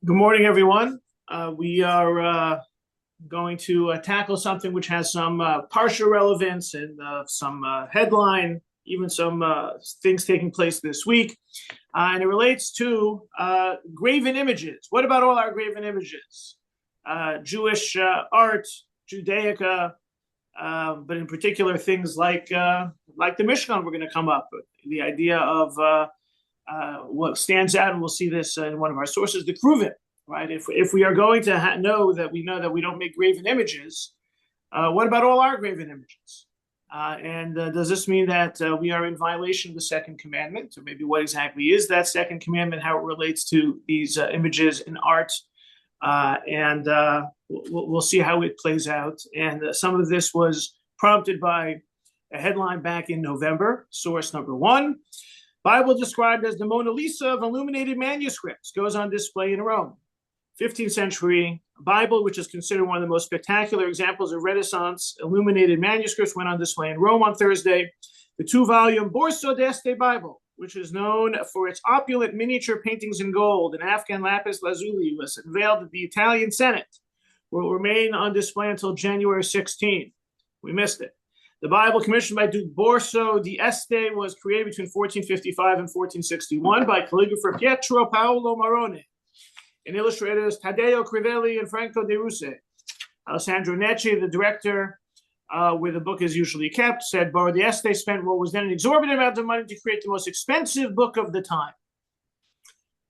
Good morning, everyone. We are going to tackle something which has some partial relevance and some headline, even some things taking place this week. And it relates to graven images. What about all our graven images? Jewish art, Judaica, but in particular things like the Mishkan we're going to come up with. The idea of what stands out, and we'll see this in one of our sources, the Kruvim, right? If we are going to know that we don't make graven images, what about all our graven images? And does this mean that we are in violation of the second commandment? Or maybe what exactly is that second commandment, how it relates to these images in art? And we'll see how it plays out. And some of this was prompted by a headline back in November, source number one. Bible described as the Mona Lisa of illuminated manuscripts goes on display in Rome. 15th century Bible, which is considered one of the most spectacular examples of Renaissance illuminated manuscripts, went on display in Rome on Thursday. The two-volume Borso d'Este Bible, which is known for its opulent miniature paintings in gold and Afghan lapis lazuli, was unveiled at the Italian Senate, where it will remain on display until January 16. We missed it. The Bible, commissioned by Duke Borso d'Este, was created between 1455 and 1461 by calligrapher Pietro Paolo Marone and illustrators Taddeo Crivelli and Franco de Russe. Alessandro Necci, the director, where the book is usually kept, said Borso d'Este spent what was then an exorbitant amount of money to create the most expensive book of the time.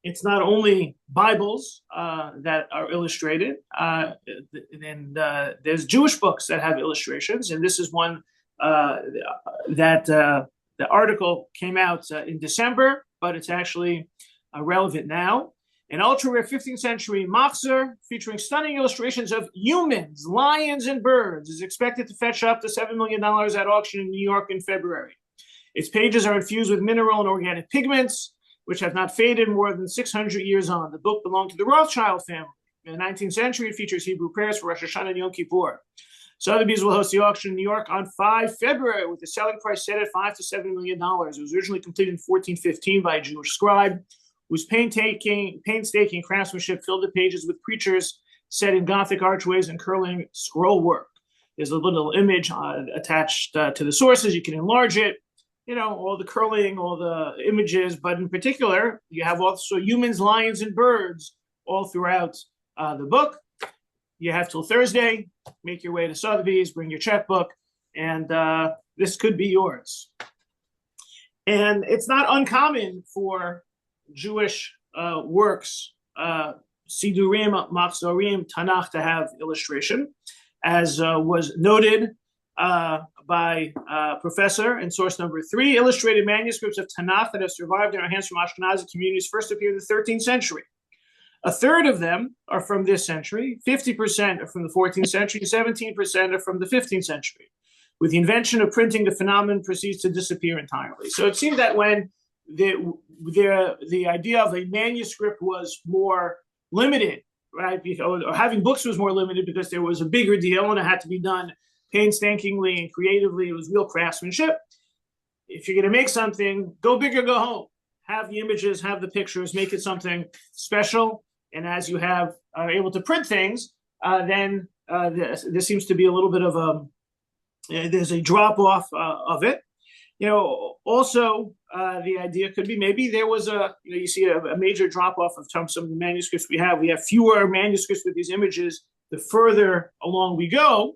It's not only Bibles that are illustrated, and there's Jewish books that have illustrations, and this is one that the article came out in December, but it's actually relevant now. An ultra-rare 15th century Machzer featuring stunning illustrations of humans, lions, and birds is expected to fetch up to $7 million at auction in New York in February. Its pages are infused with mineral and organic pigments, which have not faded more than 600 years on. The book belonged to the Rothschild family. In the 19th century, it features Hebrew prayers for Rosh Hashanah and Yom Kippur. Sotheby's will host the auction in New York on 5 February with the selling price set at $5 to $7 million. It was originally completed in 1415 by a Jewish scribe, whose painstaking craftsmanship filled the pages with preachers set in Gothic archways and curling scroll work. There's a little image attached to the sources. You can enlarge it, all the curling, all the images, but in particular, you have also humans, lions, and birds all throughout the book. You have till Thursday. Make your way to Sotheby's, bring your checkbook, and this could be yours. And it's not uncommon for Jewish works, Sidurim, Machzorim, Tanakh, to have illustration, as was noted by professor in source number 3. Illustrated manuscripts of Tanakh that have survived in our hands from Ashkenazi communities first appeared in the 13th century. A third of them are from this century, 50% are from the 14th century, 17% are from the 15th century. With the invention of printing, the phenomenon proceeds to disappear entirely. So it seemed that when the idea of a manuscript was more limited, right? Or having books was more limited because there was a bigger deal and it had to be done painstakingly and creatively. It was real craftsmanship. If you're going to make something, go big or go home. Have the images, have the pictures, make it something special. And as you are able to print things, then there seems to be a little bit of there's a drop off of it. Also, the idea could be maybe there was you see a major drop off of some of the manuscripts we have. We have fewer manuscripts with these images the further along we go.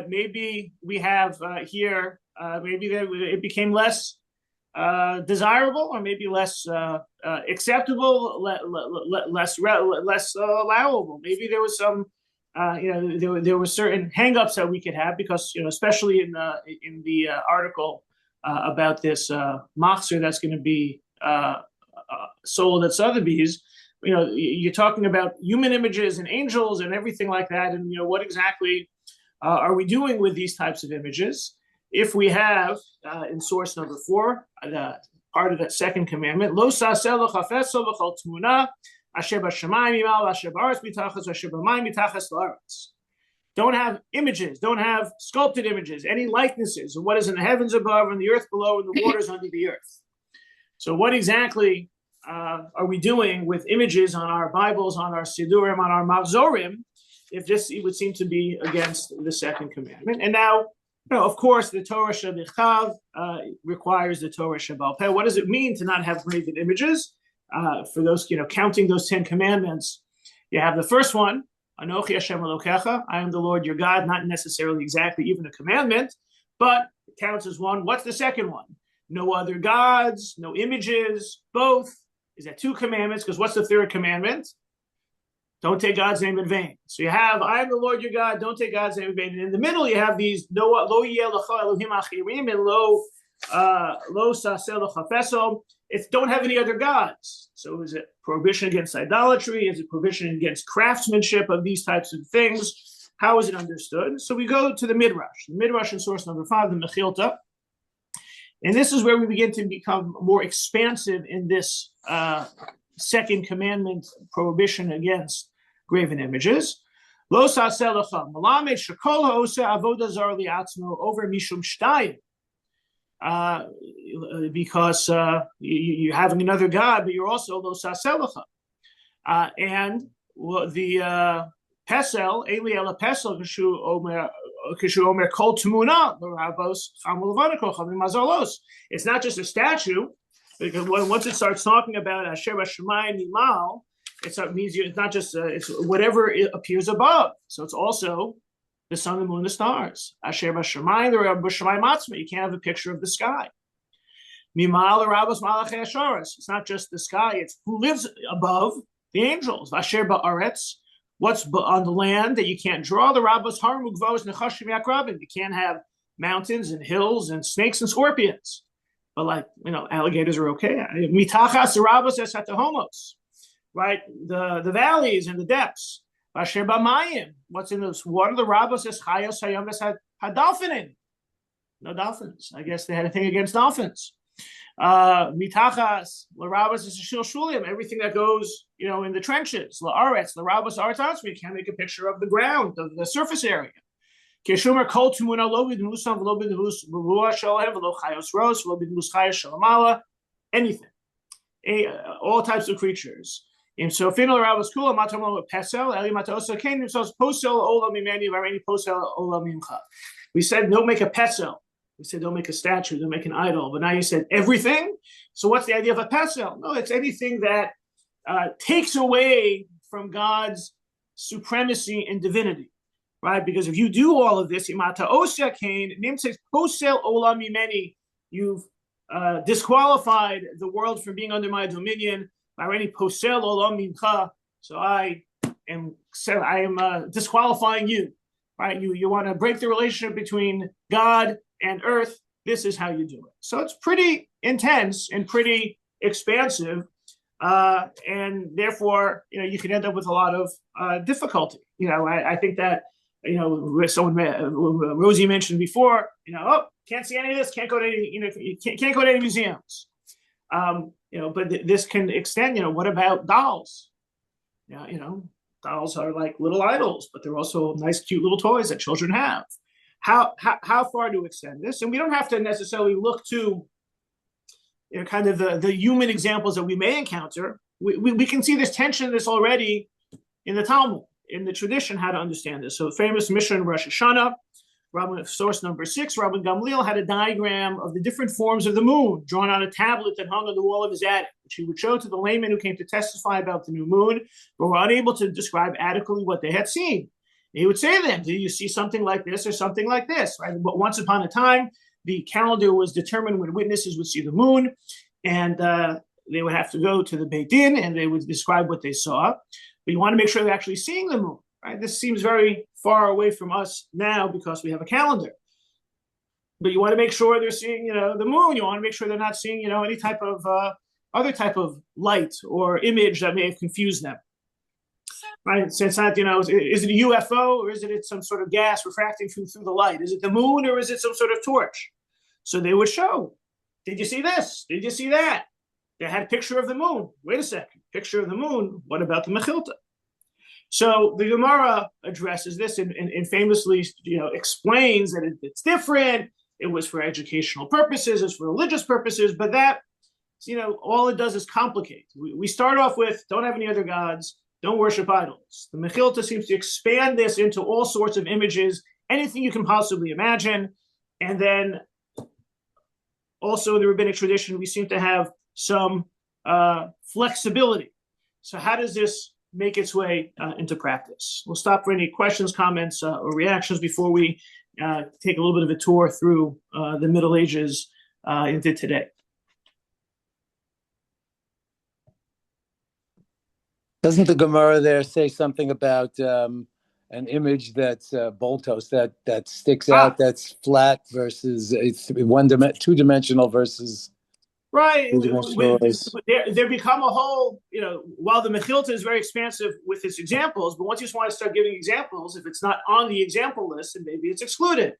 Maybe we have here, maybe it became less desirable, or maybe less acceptable, less allowable. Maybe there was some, there were certain hangups that we could have because, especially in the article about this Machzer that's going to be sold at Sotheby's, you're talking about human images and angels and everything like that, and what exactly are we doing with these types of images? If we have, in source number 4, part of that second commandment, Lo saseh lo chafetzo v'chol tmuna asher b'shamayim yimal asher b'aretz mitachas asher b'mayim mitachas la'aretz. Don't have images, don't have sculpted images, any likenesses of what is in the heavens above and the earth below and the waters under the earth. So what exactly are we doing with images on our Bibles, on our Sidurim, on our Mavzorim, if this it would seem to be against the second commandment? And now, of course, the Torah Shebichav requires the Torah Shebal Peh. What does it mean to not have graven images? For those, counting those 10 commandments, you have the first one, Anochi Hashem Elokecha, I am the Lord your God, not necessarily exactly even a commandment, but it counts as one. What's the second one? No other gods, no images, both. Is that 2 commandments? Because what's the third commandment? Don't take God's name in vain. So you have, I am the Lord your God, don't take God's name in vain. And in the middle, you have these, lo yeh lecha Elohim achirim, and lo saseh lecha feso. It's don't have any other gods. So is it prohibition against idolatry? Is it prohibition against craftsmanship of these types of things? How is it understood? So we go to the Midrash. The Midrash in source number 5, the Mechilta. And this is where we begin to become more expansive in this second commandment prohibition against graven images. Lo sa'aseh lecha malamed shekol ha'oseh avodah zara li'atzmo over mishum shtayim. Because you're having another God, but you're also lo sa'aseh lecha. And the Pesel, Eli ela Pesel, Kishu Omer Kol Tumuna, the Rabos Chamul Levaniko Chavim Mazarlos. It's not just a statue, because once it starts talking about Asher Hashemayim Nimal, it means it's not just it's whatever it appears above. So it's also the sun, the moon, the stars. Asher Hashemayim, the Rabos Shemayim Matzma. You can't have a picture of the sky. Nimal, the Rabos Malachei Asharas. It's not just the sky; it's who lives above the angels. Asher Ba'aretz. What's on the land that you can't draw? The Rabbos Harmugvos Nechashim Yakrabim. You can't have mountains and hills and snakes and scorpions. But alligators are okay. Mitachas the Rabbos Esatahomos. Right? The valleys and the depths. Vasher Bamayim. What's in this water? The Rabbos Eschayos Hayamas Hadolphinin. No dolphins. I guess they had a thing against dolphins. Mitachas, Larabas is Shil Shulim, everything that goes, in the trenches. La'aretz, Larabas Artats, we can't make a picture of the ground, of the surface area. Keshumer Kol Tumuna Lobid Musam, Lobid Musah Shalem, Lo Chayos Ros, Lobid Muschayos Shalamala, anything. All types of creatures. So Final Rabas Kula, Matamo Pesel, Eli Matosa Kain, themselves Posel, Ola Mimani, Varani Posel, Ola Mimcha. We said, don't make a pesel. We said, don't make a statue, don't make an idol. But now you said everything. So what's the idea of a pesel? No, it's anything that takes away from God's supremacy and divinity, right? Because if you do all of this, you've disqualified the world from being under my dominion. So I am disqualifying you, right? You want to break the relationship between God and earth. This is how you do it. So it's pretty intense and pretty expansive, and therefore, you can end up with a lot of difficulty. I think that Rosie mentioned before. Can't see any of this. Can't go to any. Can't go to any museums. But this can extend. What about dolls? Dolls are like little idols, but they're also nice, cute little toys that children have. How far to extend this? And we don't have to necessarily look to kind of the human examples that we may encounter. We can see this tension, this already in the Talmud, in the tradition, how to understand this. So famous Mishnah in Rosh Hashanah, source number 6, Rabbi Gamliel had a diagram of the different forms of the moon drawn on a tablet that hung on the wall of his attic, which he would show to the laymen who came to testify about the new moon, but were unable to describe adequately what they had seen. He would say to them, do you see something like this or something like this? Right? But once upon a time, the calendar was determined when witnesses would see the moon, and they would have to go to the Beit Din, and they would describe what they saw. But you want to make sure they're actually seeing the moon. Right? This seems very far away from us now because we have a calendar. But you want to make sure they're seeing, the moon. You want to make sure they're not seeing, any type of other type of light or image that may have confused them. Right? So it's not, is it a UFO or is it some sort of gas refracting through the light? Is it the moon or is it some sort of torch? So they would show, did you see this? Did you see that? They had a picture of the moon. Wait a second, picture of the moon. What about the Mechilta? So the Gemara addresses this and famously, explains that it's different. It was for educational purposes, it's for religious purposes, but that all it does is complicate. We start off with don't have any other gods, don't worship idols. The Mechilta seems to expand this into all sorts of images, anything you can possibly imagine. And then also in the rabbinic tradition, we seem to have some flexibility. So how does this make its way into practice? We'll stop for any questions, comments, or reactions before we take a little bit of a tour through the Middle Ages into today. Doesn't the Gemara there say something about an image that's boltos, that sticks out, that's flat versus it's two-dimensional versus right? There become a whole, while the Mechilta is very expansive with its examples, but once you just want to start giving examples, if it's not on the example list, then maybe it's excluded.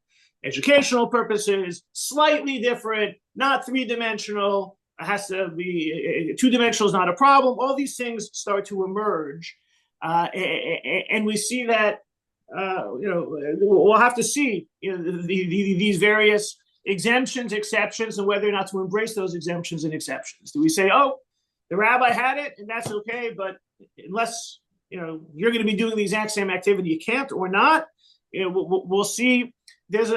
Educational purposes, slightly different, not three-dimensional. It has to be two-dimensional is not a problem. All these things start to emerge, and we see that. We'll have to see these various exemptions, exceptions, and whether or not to embrace those exemptions and exceptions. Do we say, "Oh, the rabbi had it, and that's okay," but unless you're going to be doing the exact same activity, you can't, or not? We'll see. There's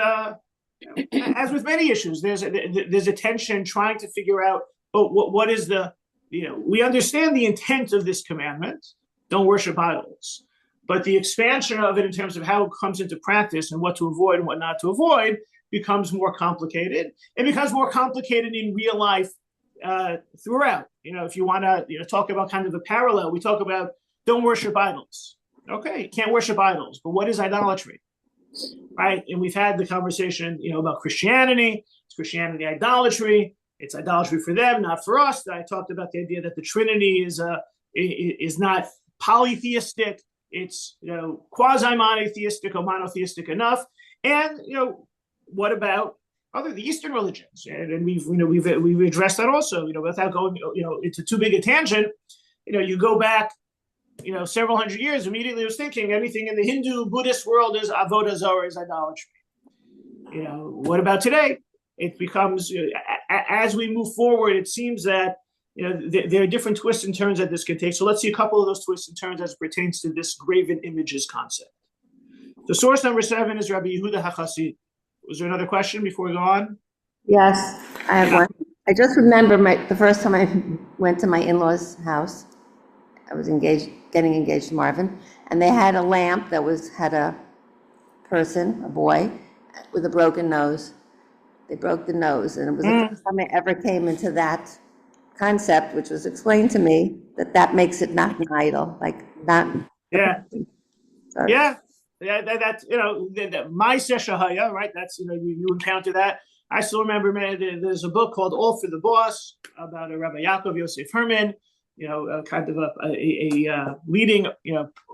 as with many issues, there's a tension trying to figure out, what is the, we understand the intent of this commandment, don't worship idols, but the expansion of it in terms of how it comes into practice and what to avoid and what not to avoid becomes more complicated. It becomes more complicated in real life throughout. If you want to talk about kind of a parallel, we talk about don't worship idols. Okay, you can't worship idols, but what is idolatry? Right, and we've had the conversation, about Christianity. It's Christianity idolatry. It's idolatry for them, not for us. I talked about the idea that the Trinity is not polytheistic. It's quasi-monotheistic or monotheistic enough. And what about the Eastern religions? And we've addressed that also. Without going into too big a tangent. You go back several hundred years, immediately was thinking anything in the Hindu, Buddhist world is avodah zarah, is idolatry. What about today? It becomes, as we move forward, it seems that, there are different twists and turns that this can take. So let's see a couple of those twists and turns as it pertains to this graven images concept. The source number 7 is Rabbi Yehuda HaChassid. Was there another question before we go on? Yes, I have one. I just remember the first time I went to my in-laws' house. I was getting engaged to Marvin, and they had a lamp that had a person, a boy, with a broken nose. They broke the nose, and it was the first time I ever came into that concept, which was explained to me that makes it not an idol, like not. Yeah. Sorry. Yeah. That's my seshahaya, right? That's you encounter that. I still remember, man. There's a book called All for the Boss about a Rabbi Yaakov Yosef Herman. Kind of a leading,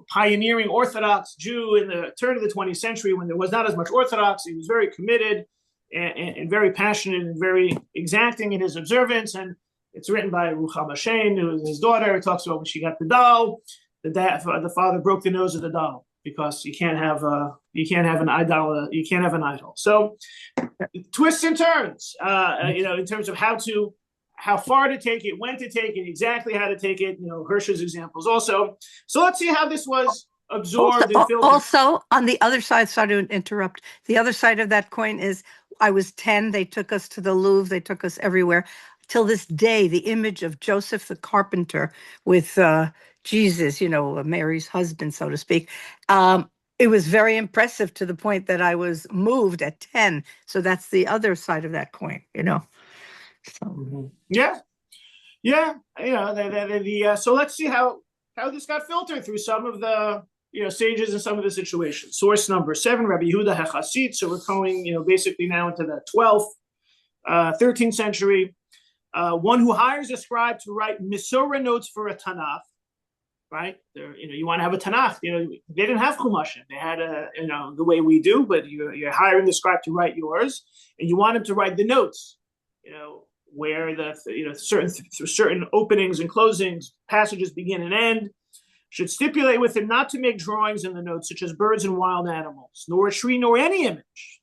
pioneering Orthodox Jew in the turn of the 20th century when there was not as much Orthodoxy. He was very committed and very passionate and very exacting in his observance. And it's written by Ruchama Shein, who is his daughter. It talks about when she got the doll, the father broke the nose of the doll because you can't have an idol. You can't have an idol. So twists and turns, in terms of how far to take it, when to take it, exactly how to take it, Hirsch's examples also. So let's see how this was absorbed and filtered. Also, on the other side, sorry to interrupt, the other side of that coin is I was 10, they took us to the Louvre, they took us everywhere. Till this day, the image of Joseph the carpenter with Jesus, Mary's husband, so to speak, it was very impressive to the point that I was moved at 10. So that's the other side of that coin, So. Yeah. So let's see how this got filtered through some of the sages in some of the situations. Source number 7, Rabbi Yehuda HaChassid. So we're going basically now into the 12th, 13th century. One who hires a scribe to write Masorah notes for a Tanakh. Right? You want to have a Tanakh. They didn't have Chumashim. They had the way we do, but you're hiring the scribe to write yours, and you want him to write the notes. Where the certain openings and closings, passages begin and end, should stipulate with him not to make drawings in the notes such as birds and wild animals, nor a tree, nor any image.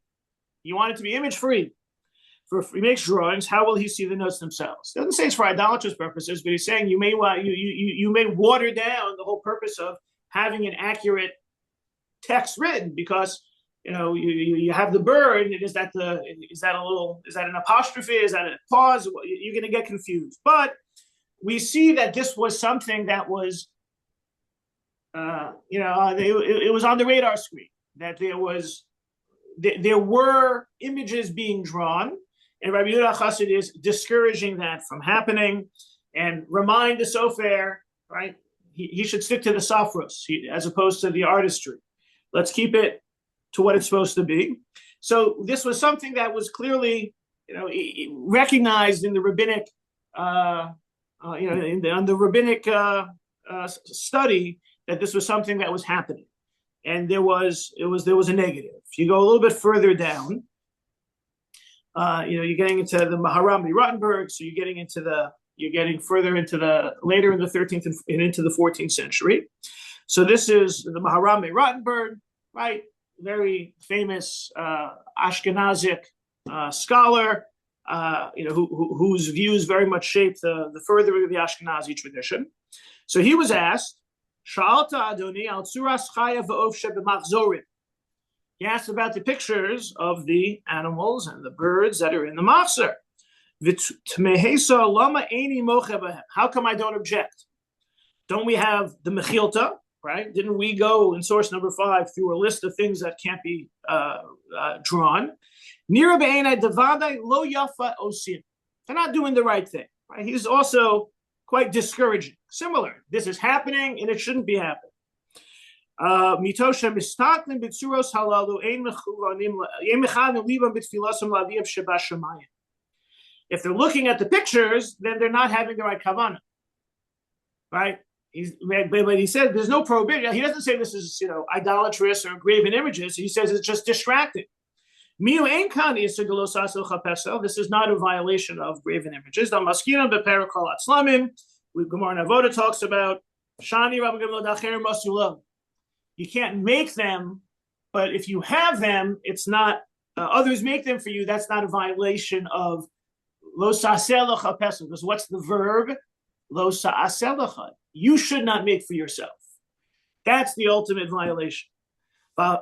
You want it to be image free. he makes drawings, how will he see the notes themselves? He doesn't say it's for idolatrous purposes, but he's saying you may water down the whole purpose of having an accurate text written, because you have the bird. Is that an apostrophe? Is that a pause? You're going to get confused. But we see that this was something that was, it was on the radar screen, that there were images being drawn, and Rabbi Yehuda Chassid is discouraging that from happening, and remind the sofer, right? He should stick to the safros as opposed to the artistry. Let's keep it to what it's supposed to be. So this was something that was clearly, recognized in the rabbinic, on the rabbinic study, that this was something that was happening, and there was a negative. If you go a little bit further down, you're getting into the Maharami Rottenberg, so you're getting further into later in the 13th and into the 14th century. So this is the Maharami Rottenberg, right? Very famous Ashkenazic scholar, whose views very much shape the furthering of the Ashkenazi tradition. So he was asked, Sha'alta Adoni al tzuras chaya v'of shebemachzorim. He asked about the pictures of the animals and the birds that are in the machzor. How come I don't object? Don't we have the mechilta, right? Didn't we go in source number 5 through a list of things that can't be drawn? They're not doing the right thing, right? He's also quite discouraging. Similar, this is happening and it shouldn't be happening. If they're looking at the pictures, then they're not having the right kavanah, right? But he said there's no prohibition. He doesn't say this is idolatrous or graven images. He says it's just distracting. This is not a violation of graven images. The Gemara Navoda talks about you can't make them, but if you have them, it's not. Others make them for you. That's not a violation of lo sa'aseh pesach. Because what's the verb? Lo sa'aseh. You should not make for yourself. That's the ultimate violation.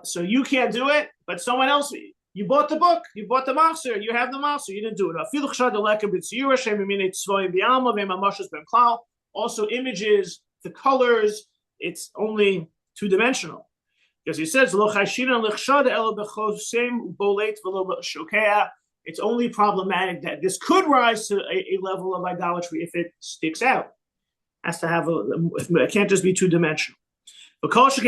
So you can't do it, but someone else. You bought the book. You bought the machzor. You have the machzor. You didn't do it. Also, images, the colors. It's only two-dimensional, because he says it's only problematic that this could rise to a level of idolatry if it sticks out. Has to have it can't just be two-dimensional. This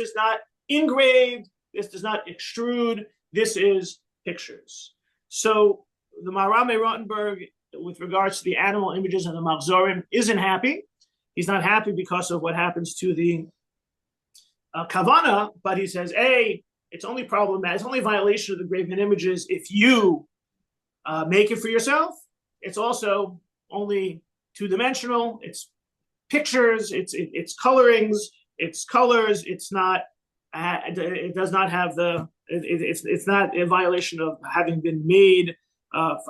is not engraved. This does not extrude. This is pictures. So the Maharami Rottenberg, with regards to the animal images and the machzorim, isn't happy. He's not happy because of what happens to the kavana, but he says, it's only problematic. It's only a violation of the graven images if you make it for yourself. It's also only two-dimensional. It's pictures. It's colorings. It's colors. It's not. It does not have the. It's not a violation of having been made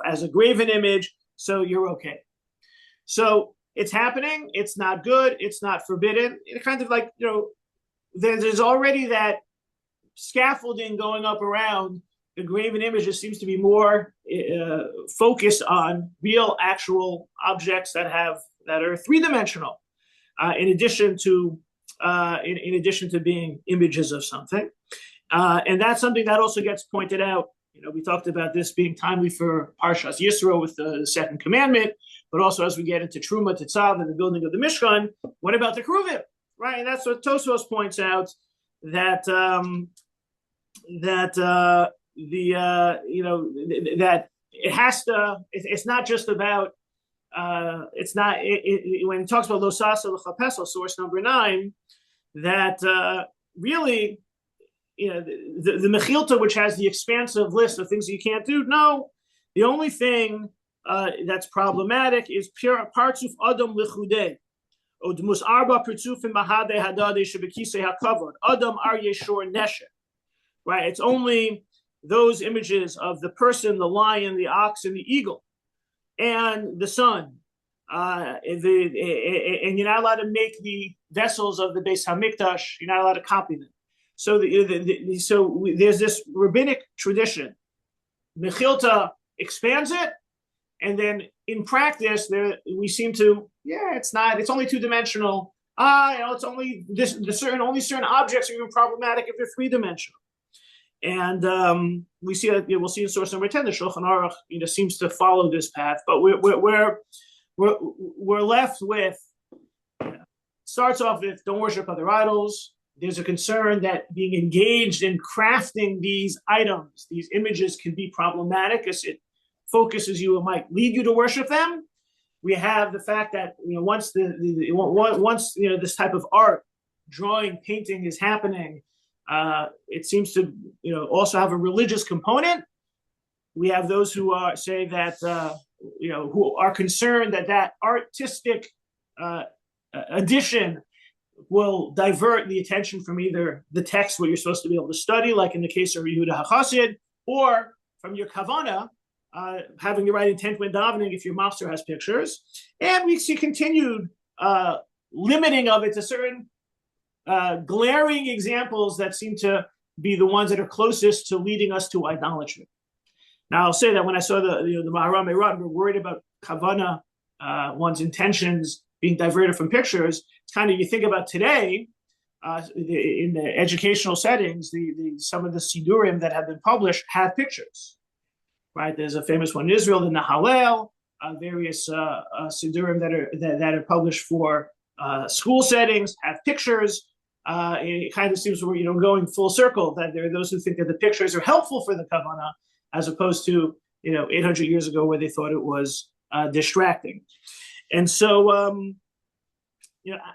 as a graven image. So you're okay. So it's happening. It's not good. It's not forbidden. It kind of like, there's already that scaffolding going up around the graven images. Seems to be more focused on real, actual objects that are three-dimensional, in addition to being images of something, and that's something that also gets pointed out. We talked about this being timely for Parshas Yisro with the second commandment, but also as we get into Truma, Tetzav, and the building of the Mishkan. What about the Kruvim, right? And that's what Tosfos points out, that that it has to. It's not just about. It's not when it talks about Lo Sasa L'Chapesel, source number 9, that really. The Mechilta, which has the expansive list of things you can't do. No, the only thing that's problematic is pure partsuf adam lichudei. Odmus arba partsufim mahade hadade shebekisei hakavod adam ar yeshor nesher. Right. It's only those images of the person, the lion, the ox, and the eagle, and the sun. And you're not allowed to make the vessels of the Beis Hamikdash. You're not allowed to copy them. So, there's this rabbinic tradition. Mechilta expands it, and then in practice, we seem to, it's not. It's only two-dimensional. It's only only certain objects are even problematic if they're three-dimensional. And we see that we'll see in source number 10, the Shulchan Aruch seems to follow this path, but we're left with, starts off with don't worship other idols. There's a concern that being engaged in crafting these items, these images, can be problematic as it focuses you and might lead you to worship them. We have the fact that once this type of art, drawing, painting is happening, it seems to also have a religious component. We have those who say that who are concerned that artistic addition will divert the attention from either the text, what you're supposed to be able to study, like in the case of Yehuda HaChassid, or from your kavana, having the right intent when davening if your master has pictures. And we see continued limiting of it to certain glaring examples that seem to be the ones that are closest to leading us to idolatry. Now, I'll say that when I saw the Maharam Eran, we're worried about kavana, one's intentions being diverted from pictures. It's kind of, you think about today, in the educational settings, some of the sidurim that have been published have pictures, right? There's a famous one in Israel, the Nahalel, various sidurim that are published for school settings have pictures. It kind of seems we're going full circle, that there are those who think that the pictures are helpful for the kavana, as opposed to 800 years ago where they thought it was distracting. And so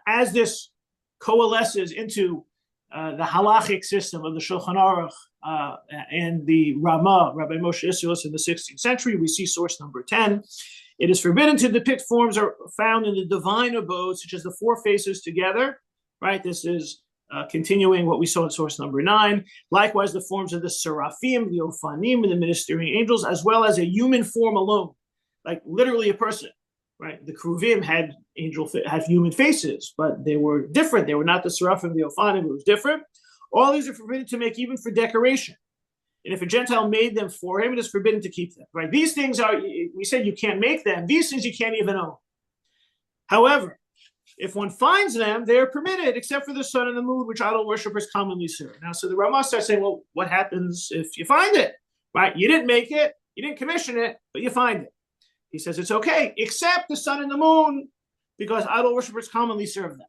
as this coalesces into the halachic system of the Shulchan Aruch and the Ramah, Rabbi Moshe Isserles in the 16th century, we see source number 10. It is forbidden to depict forms are found in the divine abode, such as the four faces together, right? This is continuing what we saw in source number 9. Likewise, the forms of the seraphim, the ophanim, and the ministering angels, as well as a human form alone, like literally a person, right? The kruvim had human faces, but they were different. They were not the seraphim, the ophanim. It was different. All these are forbidden to make, even for decoration. And if a Gentile made them for him, it is forbidden to keep them, right? These things are, we said you can't make them. These things you can't even own. However, if one finds them, they're permitted, except for the sun and the moon, which idol worshippers commonly serve. Now, so the Ramah starts saying, well, what happens if you find it, right? You didn't make it, you didn't commission it, but you find it. He says it's okay, except the sun and the moon, because idol worshippers commonly serve them.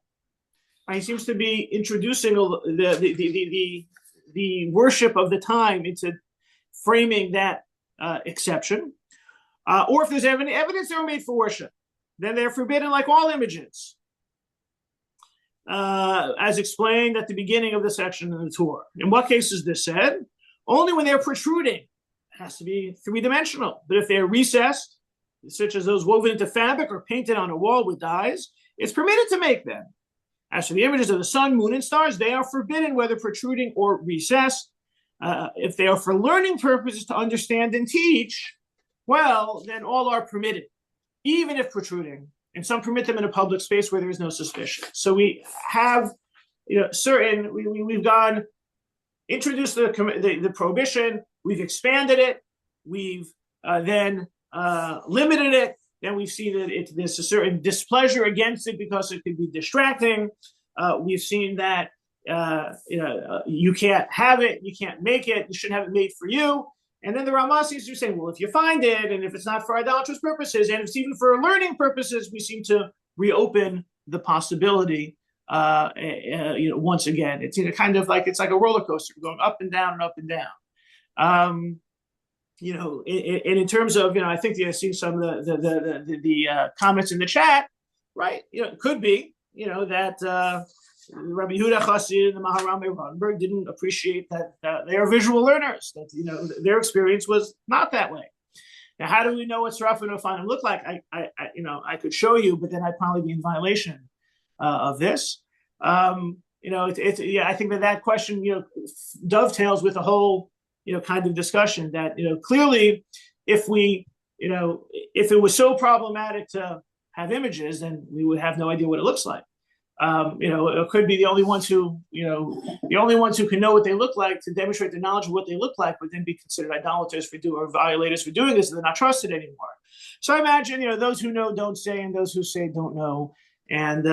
Right? He seems to be introducing the worship of the time into framing that exception. Or if there's any evidence they were made for worship, then they're forbidden like all images, as explained at the beginning of the section in the Torah. In what case is this said? Only when they're protruding. It has to be three-dimensional. But if they're recessed, such as those woven into fabric or painted on a wall with dyes, it's permitted to make them. As for the images of the sun, moon, and stars, they are forbidden whether protruding or recessed. If they are for learning purposes to understand and teach, well, then all are permitted, even if protruding. And some permit them in a public space where there is no suspicion. So we have, we've gone, introduced the prohibition, we've expanded it, we've then limited it. Then we've seen that there's a certain displeasure against it because it could be distracting. We've seen that you can't have it, you can't make it, you shouldn't have it made for you. And then the Ramah seems to be saying, well, if you find it, and if it's not for idolatrous purposes, and if it's even for learning purposes, we seem to reopen the possibility once again. It's kind of like, it's like a roller coaster going up and down and up and down. And in terms of, I think you've seen some of the comments in the chat, right? It could be, that Rabbi Yehuda Chassid and the Maharam Eran didn't appreciate that they are visual learners, that, their experience was not that way. Now, how do we know what Seraph and Ophanim look like? I could show you, but then I'd probably be in violation of this. I think that question, dovetails with the whole kind of discussion that, clearly if if it was so problematic to have images, then we would have no idea what it looks like. It could be the only ones who can know what they look like to demonstrate the knowledge of what they look like would then be considered idolaters or violators for doing this, and they're not trusted anymore. So I imagine, those who know don't say, and those who say don't know. And,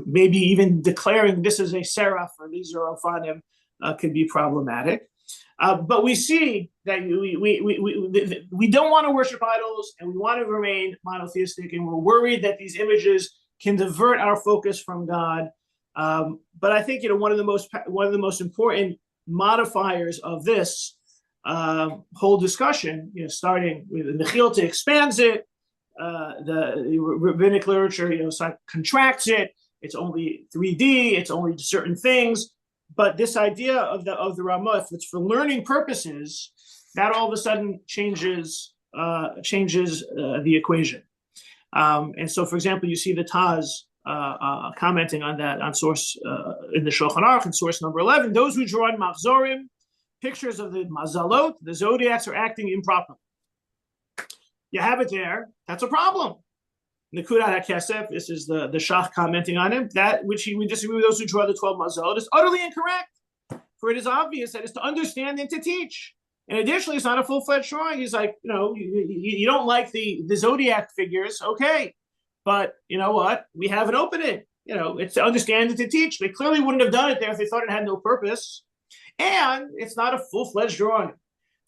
maybe even declaring this is a seraph or these are ophanim could be problematic. But we see that we don't want to worship idols, and we want to remain monotheistic, and we're worried that these images can divert our focus from God. But I think one of the most important modifiers of this whole discussion, starting with the Mechilta expands it, the rabbinic literature, contracts it. It's only 3D. It's only certain things. But this idea of the Ramah, if it's for learning purposes, that all of a sudden changes the equation. And so, for example, you see the Taz commenting on that on source in the Shulchan Aruch in source number 11. Those who draw in machzorim, pictures of the mazalot, the zodiacs, are acting improperly. You have it there. That's a problem. Nekudat HaKesef, this is the Shach commenting on him, that which we disagree with those who draw the 12 mazalot is utterly incorrect. For it is obvious that it's to understand and to teach. And additionally, it's not a full-fledged drawing. He's like, you don't like the zodiac figures, okay. But you know what? We have an opening. It's to understand and to teach. They clearly wouldn't have done it there if they thought it had no purpose. And it's not a full-fledged drawing.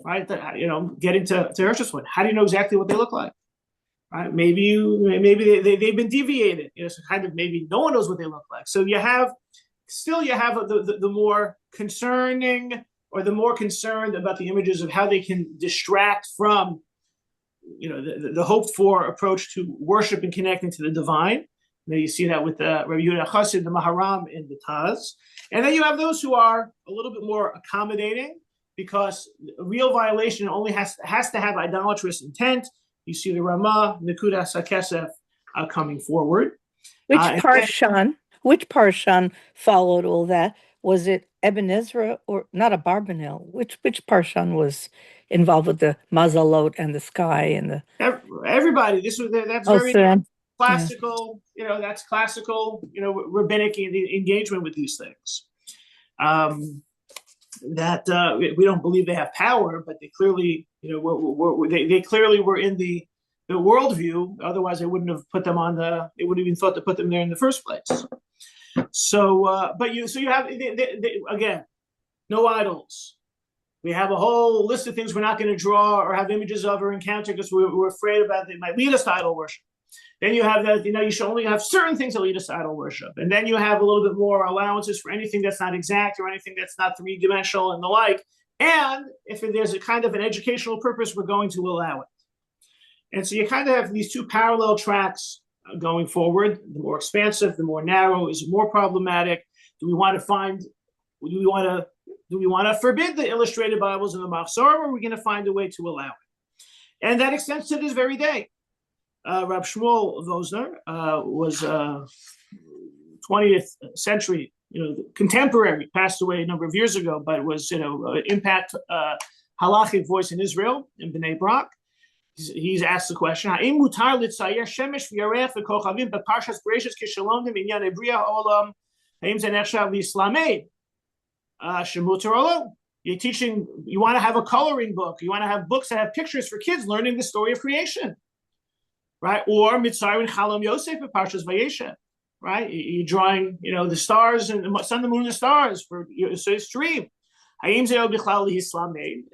Right? Getting to Hirsch's point, how do you know exactly what they look like? Right? Maybe they've been deviated. So kind of maybe no one knows what they look like. So you have the more concerning or the more concerned about the images of how they can distract from, the hoped for approach to worship and connecting to the divine. Now you see that with Rabbi Yehuda Chassid, the Maharam, in the Taz. And then you have those who are a little bit more accommodating, because a real violation only has to have idolatrous intent. You see the Ramah, Nekudas HaKesef coming forward. Which parshan followed all that? Was it Eben Ezra or not a Barbanel? Which parshan was involved with the Mazalot and the sky and the everybody? That's very classical. Yeah. That's classical. Rabbinic engagement with these things. That we don't believe they have power, but they clearly, they clearly were in the worldview. Otherwise, they wouldn't have put them on they wouldn't even thought to put them there in the first place. So, you have again, no idols. We have a whole list of things we're not going to draw or have images of or encounter because we're afraid about they might lead us to idol worship. Then you have that, you should only have certain things that lead us to idol worship. And then you have a little bit more allowances for anything that's not exact or anything that's not three-dimensional and the like. And if there's a kind of an educational purpose, we're going to allow it. And so you kind of have these two parallel tracks going forward. The more expansive, the more narrow is more problematic. Do we want to forbid the illustrated Bibles in the Machzor, or are we going to find a way to allow it? And that extends to this very day. Rab Shmuel Vosner was 20th century, contemporary, passed away a number of years ago, but was, impact halachic voice in Israel, in Bnei Brak. He's asked the question, Ha'im mutar litzayer shemesh v'yarech v'kochavim b'parshas Bereishis kishalom minyan ebriya olam ha'im ze nechshav l'islamei shemutar olam. You're teaching, you want to have a coloring book, you want to have books that have pictures for kids learning the story of creation. Right, or Mitzrayim Chalam Yosef at Parshas Vayeshev, right? You're drawing, the stars and the sun, the moon, and the stars for Yosef's dream. Is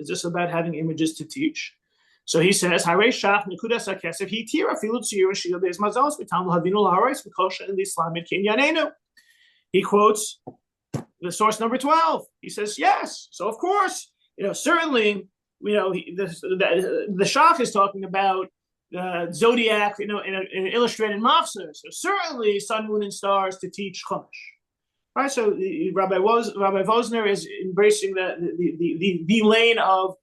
this about having images to teach? So he says, Harei Shach Nekudas HaKesef Hitira Filu Tziyur and Shil Beis Mazos V'Tam L'Havinu L'Harais V'Kosha in the Islamic Kinyanenu. He quotes the source number 12. He says, yes. So of course, certainly, the Shach is talking about zodiac, in an illustrated machzor. So certainly sun, moon, and stars to teach Chumash. Right. So Rabbi Vosner is embracing the lane of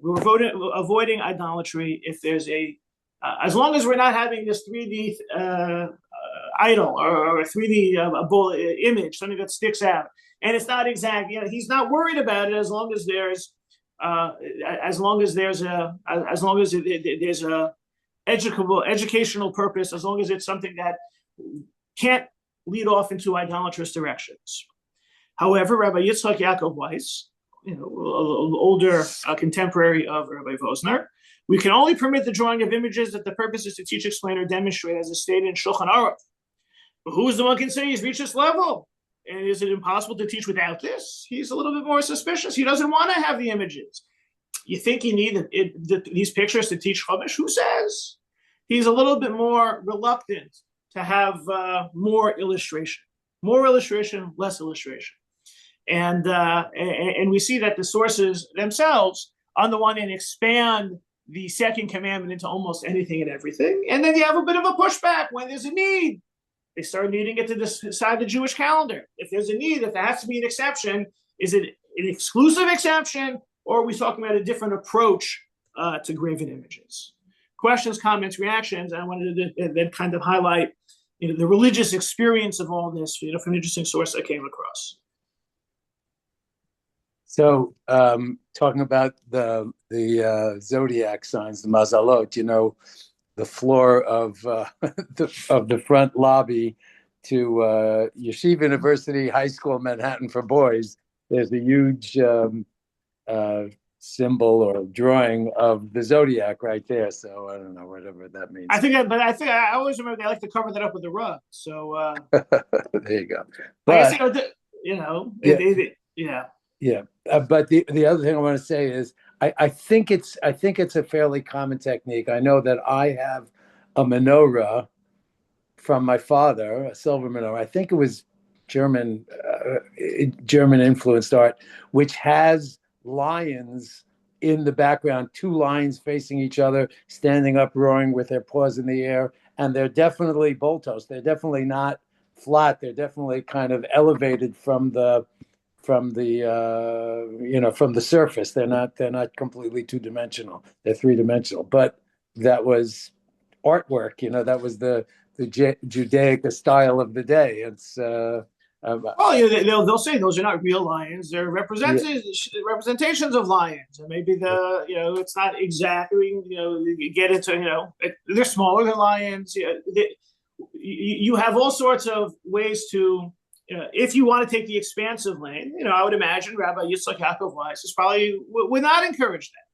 avoiding idolatry. If there's as long as we're not having this 3D idol or a 3D image, something that sticks out, and it's not exact. He's not worried about it as long as there's a educational purpose, as long as it's something that can't lead off into idolatrous directions. However, Rabbi Yitzchak Yaakov Weiss, older contemporary of Rabbi Vosner, we can only permit the drawing of images that the purpose is to teach, explain, or demonstrate, as is stated in Shulchan Aruch. But who is the one can say he's reached this level? And is it impossible to teach without this? He's a little bit more suspicious. He doesn't want to have the images. You think you need these pictures to teach Chumash? Who says? He's a little bit more reluctant to have more illustration, less illustration. And we see that the sources themselves, on the one hand, expand the second commandment into almost anything and everything. And then you have a bit of a pushback when there's a need. They start needing it to decide the Jewish calendar. If there's a need, if there has to be an exception, is it an exclusive exception, or are we talking about a different approach to graven images? Questions, comments, reactions. I wanted to then kind of highlight the religious experience of all this from an interesting source I came across. So, talking about the zodiac signs, the mazalot, the floor of the front lobby to Yeshiva University High School, Manhattan for boys, there's a huge symbol or drawing of the zodiac right there. So I don't know, whatever that means. I think I always remember they like to cover that up with a rug. So there you go. But yeah. But the other thing I want to say is I think it's a fairly common technique. I know that I have a menorah from my father, a silver menorah. I think it was German influenced art, which has lions in the background, two lions facing each other, standing up, roaring with their paws in the air, and they're definitely boltos. They're definitely not flat. They're definitely kind of elevated from the surface. They're not completely two-dimensional. They're three-dimensional. But that was artwork. That was the Judaic style of the day. It's they'll say those are not real lions. They're representations of lions, and maybe it's not exactly you get into they're smaller than lions. You have all sorts of ways to. If you want to take the expansive lane, I would imagine Rabbi Yitzchak Yaakov Weiss is probably would not encourage that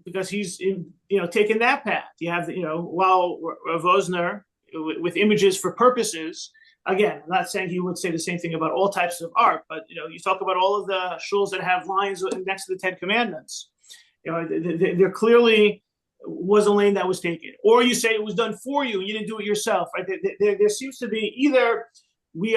because he's taking that path. You have while Vosner with images for purposes. Again, I'm not saying he would say the same thing about all types of art, but you talk about all of the shuls that have lines next to the Ten Commandments. There clearly was a lane that was taken, or you say it was done for you and you didn't do it yourself. Right? There seems to be either we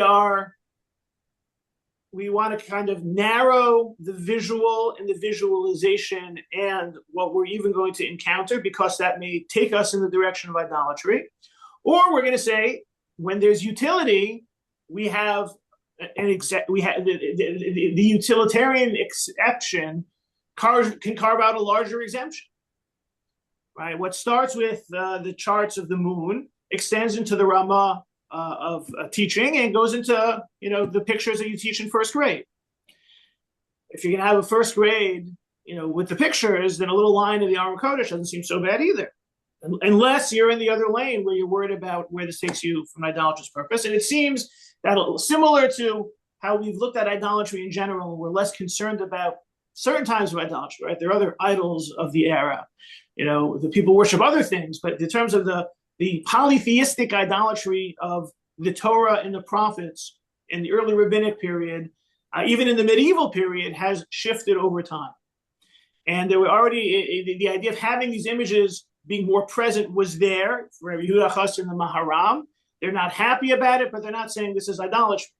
want to kind of narrow the visual and the visualization and what we're even going to encounter because that may take us in the direction of idolatry, or we're going to say when there's utility, we have the utilitarian exception can carve out a larger exemption. Right? What starts with the charts of the moon extends into the Ramah of teaching and goes into the pictures that you teach in first grade. If you're going to have a first grade, with the pictures, then a little line in the Aron Kodesh doesn't seem so bad either, unless you're in the other lane where you're worried about where this takes you from an idolatrous purpose. And it seems that similar to how we've looked at idolatry in general, we're less concerned about certain times of idolatry. Right? There are other idols of the era. The people worship other things, but in terms of the polytheistic idolatry of the Torah and the prophets in the early rabbinic period, even in the medieval period, has shifted over time. And there were already the idea of having these images being more present was there for Yehuda Chas and the Maharam. They're not happy about it, but they're not saying this is idolatry.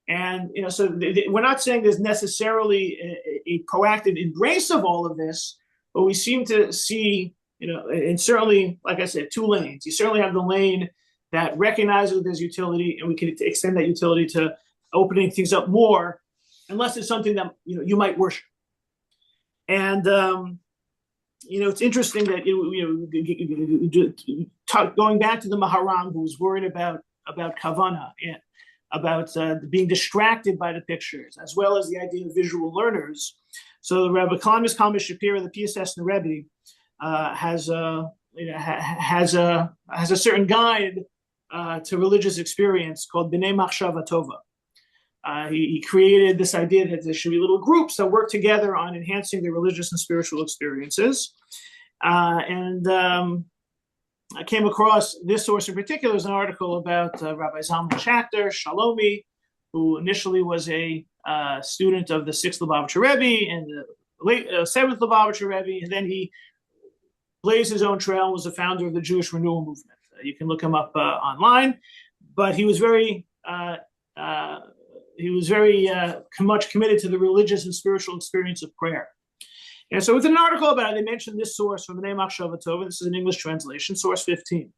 And so we're not saying there's necessarily a proactive embrace of all of this, but we seem to see. And certainly, like I said, two lanes. You certainly have the lane that recognizes there's utility, and we can extend that utility to opening things up more, unless it's something that you might worship. And it's interesting that going back to the Maharam, who was worried about kavana and about being distracted by the pictures, as well as the idea of visual learners. So the Rebbe Economist Kalman Shapira, the PSS and the Rebbe, has a certain guide to religious experience called B'nai Machshava Tova. He created this idea that there should be little groups that work together on enhancing their religious and spiritual experiences. I came across this source in particular as an article about Rabbi Zalman Schachter Shalomi, who initially was a student of the 6th Lubavitcher Rebbe and the late 7th Lubavitcher Rebbe, and then he blazed his own trail and was the founder of the Jewish Renewal Movement. You can look him up online, but he was very much committed to the religious and spiritual experience of prayer. And so within an article about it, they mentioned this source from the name Machshava Tova. This is an English translation, source 15.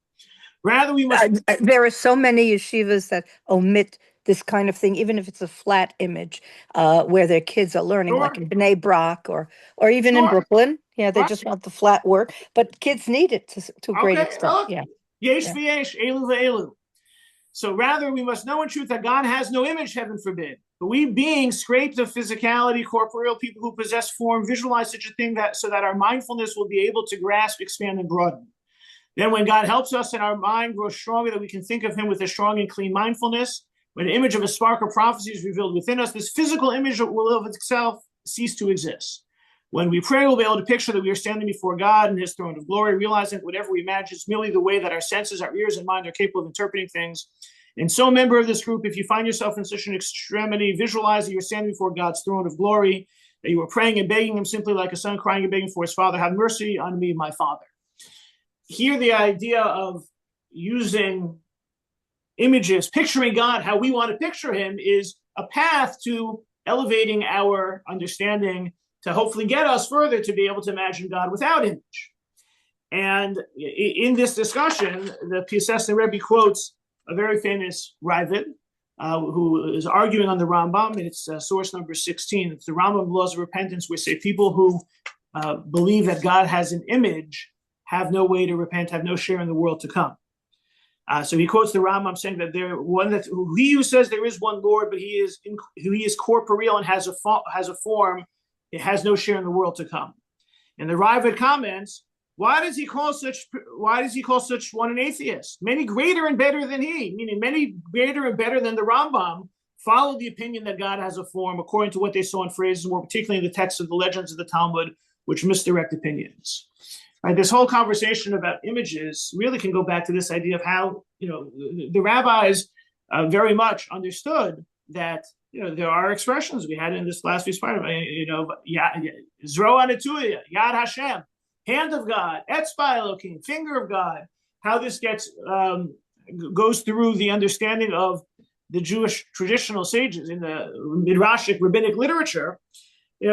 Rather, we must... there are so many yeshivas that omit this kind of thing, even if it's a flat image, where their kids are learning, Sure. like in B'nai Brak or even in Brooklyn. Yeah, they just want the flat work, but kids need it to a great extent. Yeah. Yesh v'yesh, elu v'elu. So rather, we must know in truth that God has no image, heaven forbid. But we beings scraped of physicality, corporeal people who possess form, visualize such a thing so that our mindfulness will be able to grasp, expand, and broaden. Then when God helps us and our mind grows stronger, that we can think of him with a strong and clean mindfulness, when an image of a spark of prophecy is revealed within us, this physical image will of itself cease to exist. When we pray, we'll be able to picture that we are standing before God in his throne of glory, realizing that whatever we imagine is merely the way that our senses, our ears, and mind are capable of interpreting things. And so, member of this group, if you find yourself in such an extremity, visualize that you're standing before God's throne of glory, that you are praying and begging him simply like a son crying and begging for his father, have mercy on me, my father. Here, the idea of using images, picturing God how we want to picture him, is a path to elevating our understanding to hopefully get us further to be able to imagine God without image. And in this discussion, the PSS and Rebbe quotes a very famous Ravid who is arguing on the Rambam, and it's source number 16. It's the Rambam Laws of Repentance, which say people who believe that God has an image have no way to repent, have no share in the world to come. So he quotes the Rambam saying that he who says there is one Lord, but he is corporeal and has a form, it has no share in the world to come. And the Ravid comments, why does he call such one an atheist? Many greater and better than he, meaning many greater and better than the Rambam, follow the opinion that God has a form according to what they saw in phrases, more particularly in the texts of the legends of the Talmud, which misdirect opinions. Right, this whole conversation about images really can go back to this idea of how the rabbis very much understood that there are expressions we had in this last week's part. Zro Anatuya, Yad Hashem, hand of God, Etzba Elokim, finger of God. How this goes through the understanding of the Jewish traditional sages in the Midrashic rabbinic literature. They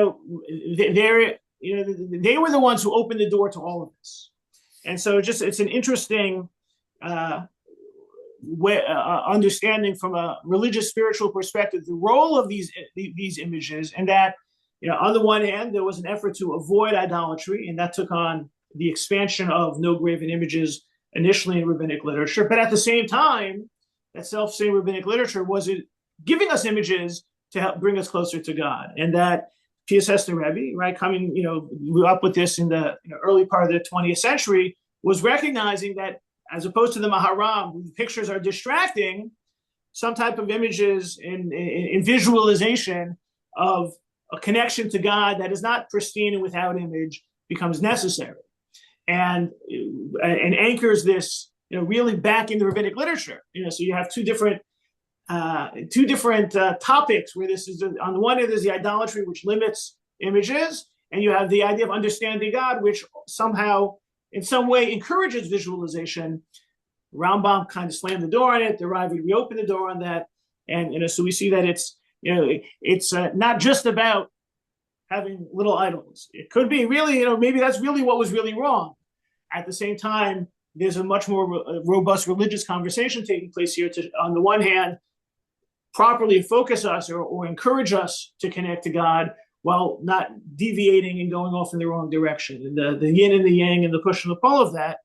were the ones who opened the door to all of this. And so it's an interesting understanding from a religious spiritual perspective, the role of these images, and that on the one hand, there was an effort to avoid idolatry, and that took on the expansion of no graven images initially in rabbinic literature. But at the same time, that self-same rabbinic literature was giving us images to help bring us closer to God. And that PSS the Rebbe, right, coming up with this in the early part of the 20th century, was recognizing that as opposed to the Maharam, the pictures are distracting, some type of images in visualization of a connection to God that is not pristine and without image becomes necessary, and anchors this really back in the rabbinic literature. So you have two different topics where this is, on the one hand, there's the idolatry, which limits images, and you have the idea of understanding God, which somehow, in some way, encourages visualization. Rambam kind of slammed the door on it. The Ravid reopened the door on that, and so we see that it's not just about having little idols. It could be really, maybe that's really what was really wrong. At the same time, there's a much more robust religious conversation taking place here to, on the one hand, properly focus us or encourage us to connect to God, while not deviating and going off in the wrong direction. And the yin and the yang and the push and the pull of that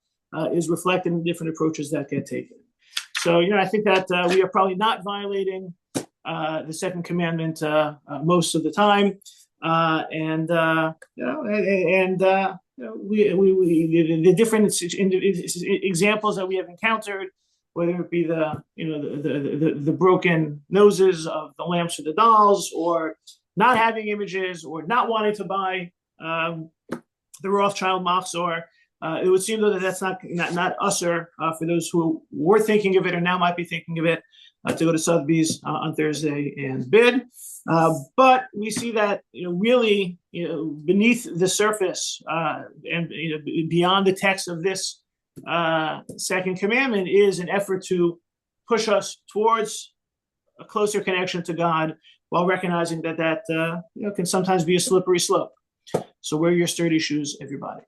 is reflected in different approaches that get taken. So, I think that we are probably not violating the second commandment most of the time. The different examples that we have encountered, whether it be the broken noses of the lamps or the dolls, or not having images, or not wanting to buy the Rothschild Machzor, it would seem though that that's not usher for those who were thinking of it or now might be thinking of it to go to Sotheby's on Thursday and bid. But we see that really beneath the surface and beyond the text of this second commandment is an effort to push us towards a closer connection to God, while recognizing that can sometimes be a slippery slope. So wear your sturdy shoes, everybody.